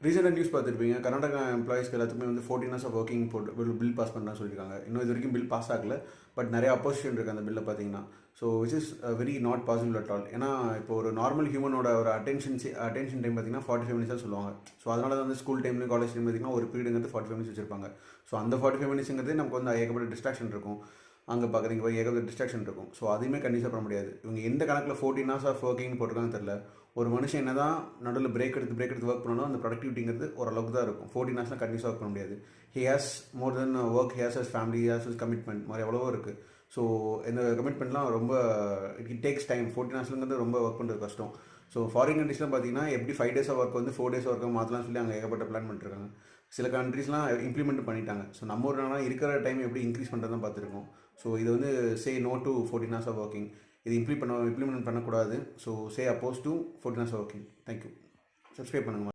ரீசெண்டாக நியூஸ் பார்த்துருப்பீங்க. கர்நாடகா எம்ப்ளாயிஸ்க்கு எல்லாத்துக்குமே வந்து 14 ஹவர்ஸ் ஆஃப் ஒர்க்கிங் போட்டு பில் பாஸ் பண்ணலாம்னு சொல்லியிருக்காங்க. இன்னும் இது வரைக்கும் பில் பாஸ் ஆகல. பட் நிறைய அப்போசிஷன் இருக்குது அந்த பில்லை பார்த்தீங்கன்னா. So which is very not possible at all. ஏன்னா இப்போ ஒரு நார்மல் ஹியூமனோட ஒரு அட்டென்ஷன் டைம் பார்த்தீங்கன்னா 45 மினிட்ஸ் தான் சொல்லுவாங்க. ஸோ அதனால தான் வந்து ஸ்கூல் டைம்லையும் காலேஜ் டைம் பார்த்தீங்கன்னா ஒரு பீரியடுங்கிறது 45 மினிட்ஸ் வச்சிருப்பாங்க. ஸோ அந்த 45 மினிட்ஸுங்கிறது நமக்கு வந்து ஏகப்பட்ட டிஸ்ட்ராக்ஷன் இருக்கும். அங்கே பார்க்குறீங்க போய் ஏகப்பட்ட டிஸ்ட்ராக்ஷன் இருக்கும். ஸோ அதையுமே கண்டிப்பாக பண்ண முடியாது. இவங்க எந்த கணக்கில் 14 ஹவர்ஸ் ஆஃப் ஒர்க்கிங் போட்டிருக்காங்கன்னு தெரியல. ஒரு மனுஷன் என்ன தான் நடுவில் பிரேக் எடுத்து ஒர்க் பண்ணாலும் அந்த ப்ரொடக்டிவிட்டிங்கிறது ஓரளவுக்கு தான் இருக்கும். 14 ஹவர்ஸ்லாம் கண்டிப்பாக ஒர்க் பண்ண முடியாது. He has more then work, he has has family, he has has commitment மாதிரி எவ்வளவோ இருக்குது. ஸோ இந்த கமிட்மெண்ட்லாம் ரொம்ப இட் டேக்ஸ் டைம். 14 ஹவர்ஸ்ங்கிறது ரொம்ப ஒர்க் பண்ணுறது கஷ்டம். ஸோ ஃபாரின் கண்ட்ரீஸ்லாம் பார்த்தீங்கன்னா எப்படி 5 டேஸ் ஒர்க் வந்து 4 டேஸ் ஒர்க்காக மாற்றலாம்னு சொல்லி அங்கே ஏகப்பட்ட பிளான் பண்ணிட்டுருக்காங்க. சில கண்ட்ரீஸ்லாம் இம்ப்ளிமெண்ட் பண்ணிட்டாங்க. ஸோ நம்ம ஒரு நாளாக இருக்கிற டைம் எப்படி இன்க்ரீஸ் பண்ணுறது தான் பார்த்துருக்கோம். ஸோ இது வந்து say no to 14 hours of working. இது இம்ப்ளிமெண்ட் பண்ணக்கூடாது. So say oppose to 14 hours working. Thank you. Subscribe பண்ணுங்கள்.